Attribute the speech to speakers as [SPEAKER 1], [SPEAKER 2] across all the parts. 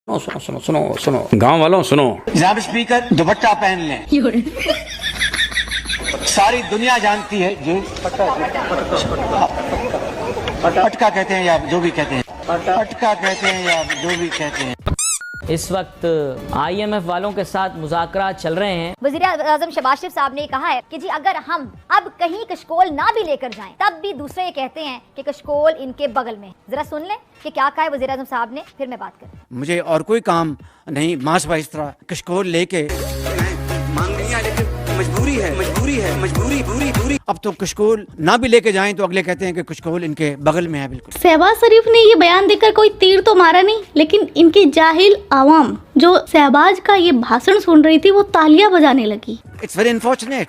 [SPEAKER 1] सुनो सुनो सुनो सुनो गांव वालों सुनो।
[SPEAKER 2] जनाब स्पीकर दुपट्टा पहन लें। सारी दुनिया जानती है जो पटका कहते हैं या जो भी कहते हैं, पटका कहते हैं या जो भी कहते हैं।
[SPEAKER 3] इस वक्त IMF वालों के साथ मुज़ाकरा चल रहे हैं।
[SPEAKER 4] वज़ीर-ए-आज़म शहबाज शरीफ साहब ने कहा है कि जी अगर हम अब कहीं कशकोल ना भी लेकर जाएं, तब भी दूसरे ये कहते हैं कि कशकोल इनके बगल में। जरा सुन लें कि क्या कहा है वज़ीर-ए-आज़म साहब ने, फिर मैं बात करूं।
[SPEAKER 2] मुझे और कोई काम नहीं, मास भाई इस तरह कशकोल लेके मांग नहीं है, लेकिन मजबूरी है, मजबूरी है, मजबूरी पूरी पूरी। अब तो कशकोल ना भी लेके जाएं तो अगले कहते हैं कि कशकोल इनके बगल में है। बिल्कुल
[SPEAKER 5] शहबाज शरीफ ने ये बयान देकर कोई तीर तो मारा नहीं, लेकिन इनकी जाहिल आवाम जो शहबाज का ये भाषण सुन रही थी वो तालियां बजाने लगी।
[SPEAKER 2] It's very unfortunate.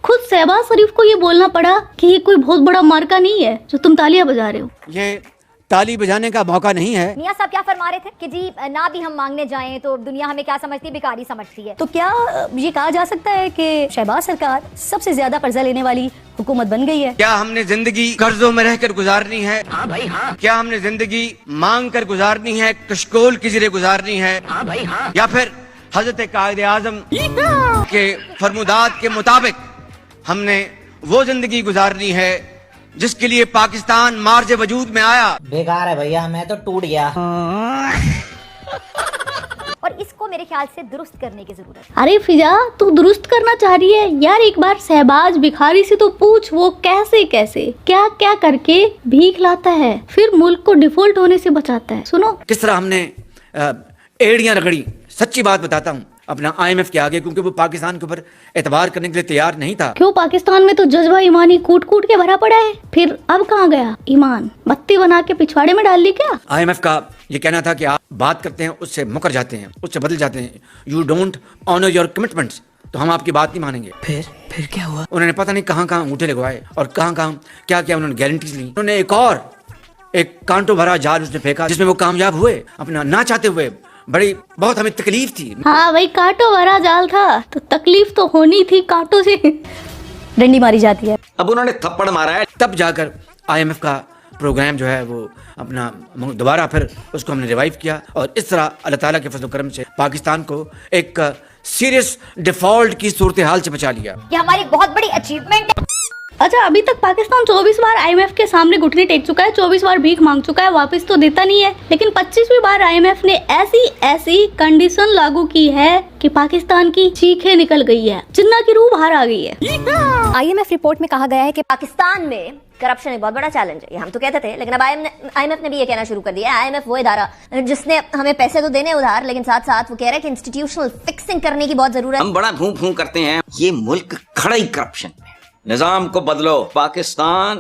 [SPEAKER 5] खुद शहबाज शरीफ को ये बोलना पड़ा कि ये कोई बहुत बड़ा मार्का नहीं है जो तुम तालियां बजा रहे हो।
[SPEAKER 2] ये ताली बजाने का मौका नहीं है।
[SPEAKER 4] मियां साहब क्या फरमा रहे थे कि जी ना भी हम मांगने जाएं तो दुनिया हमें क्या समझती है, भिखारी समझती है।
[SPEAKER 6] तो क्या ये कहा जा सकता है कि शहबाज सरकार सबसे ज्यादा कर्जा लेने वाली हुकूमत बन गई है?
[SPEAKER 2] क्या हमने जिंदगी कर्जों में रहकर गुजारनी है? हाँ भाई हाँ। क्या हमने जिंदगी मांग कर गुजारनी है, कशकोल की जरिए गुजारनी है? हाँ भाई हाँ। या फिर हजरत कायदे आजम के फरमुदात के मुताबिक हमने वो जिंदगी गुजारनी है जिसके लिए पाकिस्तान मार्ज वजूद में आया?
[SPEAKER 7] बेकार है भैया, मैं तो टूट गया।
[SPEAKER 4] और इसको मेरे ख्याल से दुरुस्त करने की जरूरत है।
[SPEAKER 5] अरे फिजा, तू दुरुस्त करना चाह रही है यार? एक बार शहबाज भिखारी से तो पूछ वो कैसे कैसे क्या क्या करके भीख लाता है, फिर मुल्क को डिफॉल्ट होने से बचाता है। सुनो
[SPEAKER 2] किस तरह हमने एड़ियां रगड़ी। सच्ची बात बताता हूँ अपना IMF के आगे, क्योंकि वो पाकिस्तान के ऊपर एतबार करने के लिए तैयार नहीं था।
[SPEAKER 5] क्यों? पाकिस्तान में तो जज्बा ईमानी कूट कूट के भरा पड़ा है, फिर अब कहाँ गया ईमान? बत्ती बना के पिछवाड़े में डाल ली क्या?
[SPEAKER 2] IMF का ये कहना था कि आप बात करते हैं उससे मुकर जाते हैं, उससे बदल जाते हैं। You don't honour your commitments, तो हम आपकी बात नहीं मानेंगे।
[SPEAKER 7] फिर क्या हुआ?
[SPEAKER 2] उन्होंने पता नहीं कहाँ कहाँ अंगूठे लगवाए और कहाँ कहाँ क्या क्या उन्होंने गारंटीज ली। उन्होंने एक कांटों भरा जाल उसने फेंका जिसमें वो कामयाब हुए, अपना ना चाहते हुए। बड़ी बहुत हमें तकलीफ थी।
[SPEAKER 5] हाँ भाई, कांटों भरा जाल था तो तकलीफ तो होनी थी, कांटों से
[SPEAKER 6] डंडी मारी जाती है।
[SPEAKER 1] अब उन्होंने थप्पड़ मारा है,
[SPEAKER 2] तब जाकर IMF का प्रोग्राम जो है वो अपना दोबारा फिर उसको हमने रिवाइव किया, और इस तरह अल्लाह ताला के फजल करम से पाकिस्तान को एक सीरियस डिफॉल्ट की सूरत हाल से बचा लिया।
[SPEAKER 4] ये हमारी बहुत बड़ी अचीवमेंट है।
[SPEAKER 5] अच्छा, अभी तक पाकिस्तान 24 बार IMF के सामने घुटने टेक चुका है, 24 बार भीख मांग चुका है, वापस तो देता नहीं है। लेकिन 25वीं बार IMF ने ऐसी कंडीशन लागू की है कि पाकिस्तान की चीखें निकल गई है, जिन्ना की रूह बाहर आ गई है।
[SPEAKER 6] IMF रिपोर्ट में कहा गया है कि
[SPEAKER 4] पाकिस्तान में करप्शन एक बहुत बड़ा चैलेंज है, ये हम तो कहते थे, लेकिन अब IMF ने भी ये कहना शुरू कर दिया है। IMF वो इदारा जिसने हमें पैसे तो देने उधार, लेकिन साथ साथ वो कह रहा है कि इंस्टीट्यूशनल फिक्सिंग करने की बहुत जरूरत है।
[SPEAKER 1] हम बड़ा फूं फूं करते हैं, ये मुल्क खड़ा ही करप्शन में। निजाम को बदलो, पाकिस्तान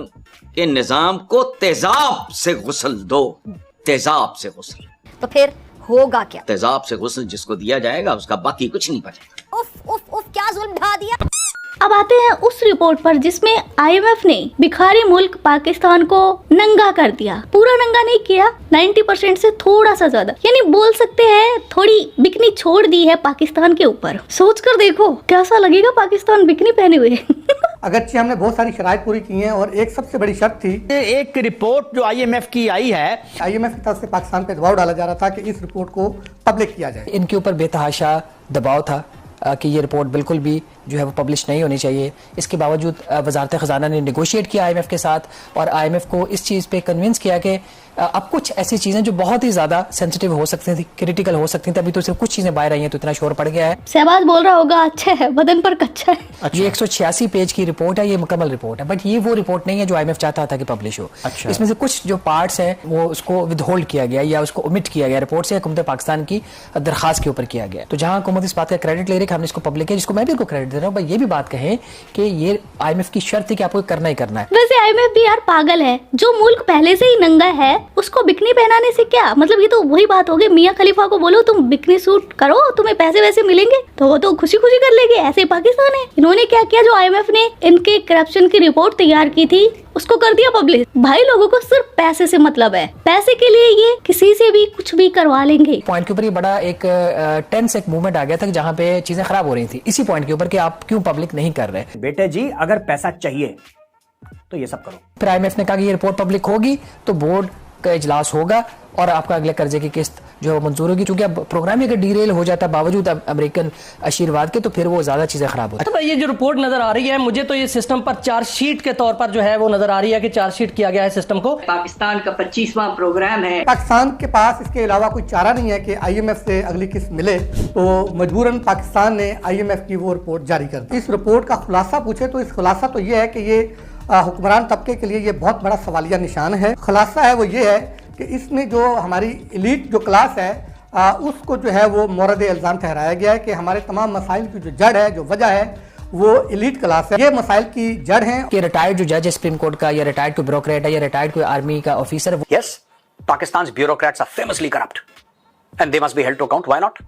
[SPEAKER 1] के निजाम को तेजाब से गुस्ल दो, तेजाब से गुस्ल।
[SPEAKER 4] तो फिर होगा क्या?
[SPEAKER 1] तेजाब से गुस्ल जिसको दिया जाएगा उसका बाकी कुछ नहीं बचेगा।
[SPEAKER 4] उफ उफ उफ, क्या जुल्म ढा दिया।
[SPEAKER 5] अब आते हैं उस रिपोर्ट पर जिसमें IMF ने भिखारी मुल्क पाकिस्तान को नंगा कर दिया। पूरा नंगा नहीं किया, 90% से थोड़ा सा ज्यादा, यानी बोल सकते हैं थोड़ी बिकनी छोड़ दी है पाकिस्तान के ऊपर। सोच कर देखो कैसा लगेगा पाकिस्तान बिकनी पहने हुए।
[SPEAKER 8] अगरचे हमने बहुत सारी शराइत पूरी की हैं, और एक सबसे बड़ी शर्त थी,
[SPEAKER 9] एक रिपोर्ट जो IMF की आई है,
[SPEAKER 8] IMF की तरफ से पाकिस्तान पे दबाव डाला जा रहा था कि इस रिपोर्ट को पब्लिक किया जाए।
[SPEAKER 7] इनके ऊपर बेतहाशा दबाव था कि ये रिपोर्ट बिल्कुल भी जो है वो पब्लिश नहीं होनी चाहिए। इसके बावजूद वजारत ख़जाना ने नेगोशिएट किया IMF के साथ, और IMF को इस चीज़ पे कन्विंस किया कि अब कुछ ऐसी चीज़ें जो बहुत ही ज़्यादा सेंसिटिव हो सकती थी, क्रिटिकल हो सकती थी, अभी तो सिर्फ कुछ चीज़ें बाहर आई हैं तो इतना शोर पड़ गया है।
[SPEAKER 5] शहबाज बोल रहा होगा अच्छा है, बदन पर कच्चा है।
[SPEAKER 7] ये 186 पेज की रिपोर्ट है, ये मुकम्मल रिपोर्ट है, बट ये वो रिपोर्ट नहीं है जो IMF चाहता था कि पब्लिश हो।
[SPEAKER 9] अच्छा।
[SPEAKER 7] इसमें से कुछ जो पार्ट्स हैं वो उसको विदहोल्ड किया गया या उसको ओमिट किया गया रिपोर्ट से, हुकूमत पाकिस्तान की दरखास्त के ऊपर किया गया। तो जहाँ हुकूमत इस बात का क्रेडिट ले रही है कि हमने इसको पब्लिक किया, जिसको मैं भी उनको क्रेडिट दे रहा हूँ, भाई ये भी बात कहें कि ये IMF की शर्त थी कि आपको करना ही करना है।
[SPEAKER 5] वैसे IMF भी यार पागल है, जो मुल्क पहले से ही नंगा है उसको बिकनी पहनाने से क्या मतलब? ये तो वही बात हो गई, मियां खलीफा को बोलो तुम बिकनी सूट करो, तुम्हें पैसे वैसे मिलेंगे, तो वो तो खुशी खुशी कर लेंगे। ऐसे पाकिस्तान है। इन्होंने क्या किया, जो IMF ने इनके करप्शन की रिपोर्ट तैयार की थी उसको कर दिया पब्लिश। भाई लोगों को सिर्फ पैसे से मतलब है, पैसे के लिए ये किसी से भी कुछ भी करवा लेंगे।
[SPEAKER 7] पॉइंट के ऊपर ये बड़ा एक टेंस एक मूवमेंट आ गया था जहाँ पे चीजें खराब हो रही थी, इसी पॉइंट के ऊपर कि आप क्यों पब्लिक नहीं कर रहे।
[SPEAKER 9] बेटे जी अगर पैसा चाहिए तो ये सब करो।
[SPEAKER 7] फिर IMF ने कहा कि ये रिपोर्ट पब्लिक होगी तो बोर्ड का इजलास होगा और आपका अगले कर्जे की किस्त जो है मंजूर होगी। क्योंकि अब प्रोग्राम अगर डीरेल हो जाता बावजूद अमेरिकन आशीर्वाद के, तो फिर वो ज्यादा चीजें खराब होती।
[SPEAKER 10] तो ये जो रिपोर्ट नजर आ रही है, मुझे तो ये सिस्टम पर चार्जशीट के तौर पर जो है वो नजर आ रही है कि चार्जशीट किया गया है सिस्टम को।
[SPEAKER 11] पाकिस्तान का 25वां प्रोग्राम है।
[SPEAKER 8] पाकिस्तान के पास इसके अलावा कोई चारा नहीं है कि IMF से अगली किस्त मिले, तो मजबूरन पाकिस्तान ने IMF की वो रिपोर्ट जारी कर दी। इस रिपोर्ट का खुलासा पूछे तो इस खुलासा तो ये है कि ये हुक्मरान तबके के लिए ये बहुत बड़ा सवालिया निशान है। खुलासा है वो ये है कि इसमें जो हमारी एलीट जो क्लास है उसको जो है वो मोरद इल्ज़ाम ठहराया गया है कि हमारे तमाम मसाइल की जो जड़ है, जो वजह है, वो एलीट क्लास है। ये मसाइल की जड़ है
[SPEAKER 7] कि रिटायर्ड जो जज है सुप्रीम कोर्ट का, या रिटायर्ड कोई ब्यूरोक्रेट है, या रिटायर्ड कोई आर्मी का officer.
[SPEAKER 12] Yes, Pakistan bureaucrats are famously corrupt and they must be held to account, why not?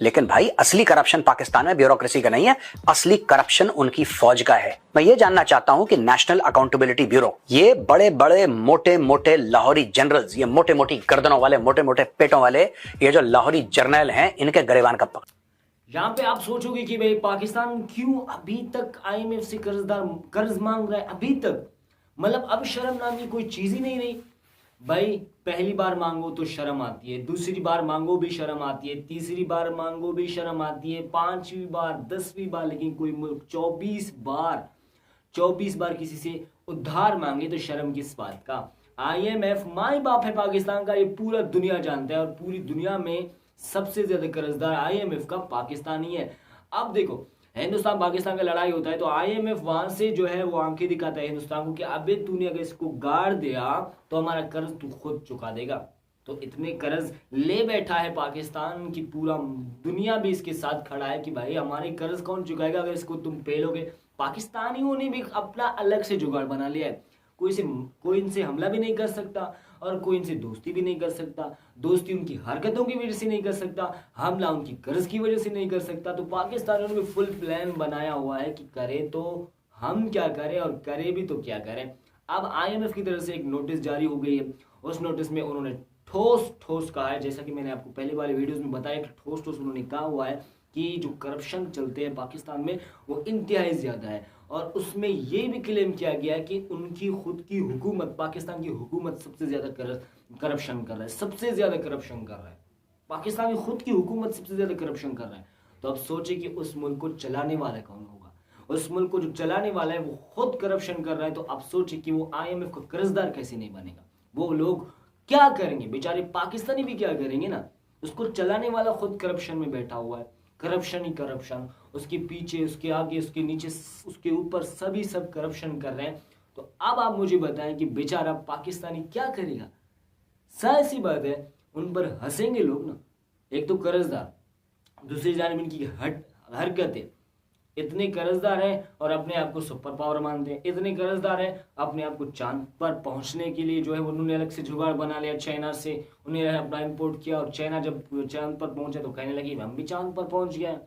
[SPEAKER 12] लेकिन भाई असली करप्शन पाकिस्तान में ब्यूरोक्रेसी का नहीं है, असली करप्शन उनकी फौज का है। मैं ये जानना चाहता हूं कि नेशनल अकाउंटेबिलिटी ब्यूरो, ये बड़े बड़े मोटे मोटे लाहौरी जनरल्स, ये मोटे मोटी गर्दनों वाले, मोटे मोटे पेटों वाले, ये जो लाहौरी जर्नल हैं, इनके गिरबान कब पकड़?
[SPEAKER 3] यहाँ पे आप सोचोगे कि भाई पाकिस्तान क्यों अभी तक IMF से कर्ज मांग रहा है अभी तक, मतलब अब शर्म नाम की कोई चीज ही नहीं रही भाई। पहली बार मांगो तो शर्म आती है, दूसरी बार मांगो भी शर्म आती है, तीसरी बार मांगो भी शर्म आती है, 5वीं बार, 10वीं बार, लेकिन कोई मुल्क 24 बार किसी से उधार मांगे तो शर्म किस बात का। IMF माई बाप है पाकिस्तान का, ये पूरा दुनिया जानता है, और पूरी दुनिया में सबसे ज्यादा कर्जदार IMF का पाकिस्तान ही है। अब देखो हिंदुस्तान पाकिस्तान का लड़ाई होता है तो IMF वहां से जो है वो आंखें दिखाता है हिंदुस्तान को कि अबे तूने अगर इसको गाड़ दिया तो हमारा कर्ज तू खुद चुका देगा। तो इतने कर्ज ले बैठा है पाकिस्तान की पूरा दुनिया भी इसके साथ खड़ा है कि भाई हमारे कर्ज कौन चुकाएगा अगर इसको तुम पेलोगे। पाकिस्तानियों ने भी अपना अलग से जुगाड़ बना लिया है, कोई इनसे हमला भी नहीं कर सकता और कोई इनसे दोस्ती भी नहीं कर सकता। दोस्ती उनकी हरकतों की वजह से नहीं कर सकता, हमला उनकी कर्ज की वजह से नहीं कर सकता। तो पाकिस्तानियों ने भी फुल प्लान बनाया हुआ है कि करे तो हम क्या करें और करे भी तो क्या करें। अब IMF की तरफ से एक नोटिस जारी हो गई है, उस नोटिस में उन्होंने ठोस कहा है, जैसा कि मैंने आपको पहले वाले वीडियोस में बताया कि ठोस उन्होंने कहा हुआ है कि जो करप्शन चलते हैं पाकिस्तान में वो इंतहाई ज्यादा है। और उसमें ये भी क्लेम किया गया है कि उनकी खुद की हुकूमत, पाकिस्तान की हुकूमत सबसे ज्यादा करप्शन कर रहा है, सबसे ज्यादा करप्शन कर रहा है। पाकिस्तान की खुद की हुकूमत सबसे ज्यादा करप्शन कर रहा है। तो अब सोचे कि उस मुल्क को चलाने वाला कौन होगा। उस मुल्क को जो चलाने वाला है वो खुद करप्शन कर रहा है। तो अब सोचे कि वो IMF का कर्जदार कैसे नहीं बनेगा, वो लोग क्या करेंगे, बेचारे पाकिस्तानी भी क्या करेंगे ना। उसको चलाने वाला खुद करप्शन में बैठा हुआ है, करप्शन ही करप्शन, उसके पीछे, उसके आगे, उसके नीचे, उसके ऊपर सभी सब करप्शन कर रहे हैं। तो अब आप मुझे बताएं कि बेचारा पाकिस्तानी क्या करेगा। सारी सी बात है, उन पर हंसेंगे लोग ना। एक तो कर्जदार, दूसरी जानिब इनकी हरकतें, इतने कर्जदार हैं और अपने आप को सुपर पावर मानते हैं, इतने कर्जदार हैं अपने आप को चांद पर पहुंचने के लिए जो है उन्होंने अलग से जुगाड़ बना लिया। चाइना से उन्हें अपना इंपोर्ट किया और चाइना जब चांद पर पहुंचे तो कहने लगी हम भी चांद पर पहुंच गए।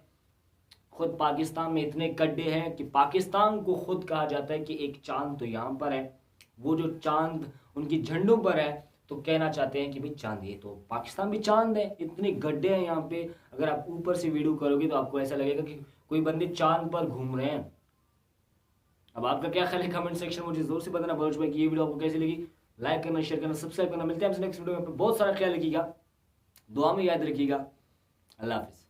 [SPEAKER 3] खुद पाकिस्तान में इतने गड्ढे हैं कि पाकिस्तान को खुद कहा जाता है कि एक चांद तो यहाँ पर है, वो जो चांद उनकी झंडों पर है तो कहना चाहते हैं कि भाई चांद, ये तो पाकिस्तान भी चांद है। इतने गड्ढे हैं यहाँ पे, अगर आप ऊपर से वीडियो करोगे तो आपको ऐसा लगेगा कि कोई बंदे चांद पर घूम रहे हैं। अब आपका क्या ख्याल है कमेंट सेक्शन में मुझे जोर से बताना बलोच भाई कि ये वीडियो आपको कैसी लगी। लाइक करना, शेयर करना, सब्सक्राइब करना। मिलते हैं आपसे नेक्स्ट वीडियो में, बहुत सारा ख्याल रखिएगा, दुआ में याद रखिएगा। अल्लाह हाफिज।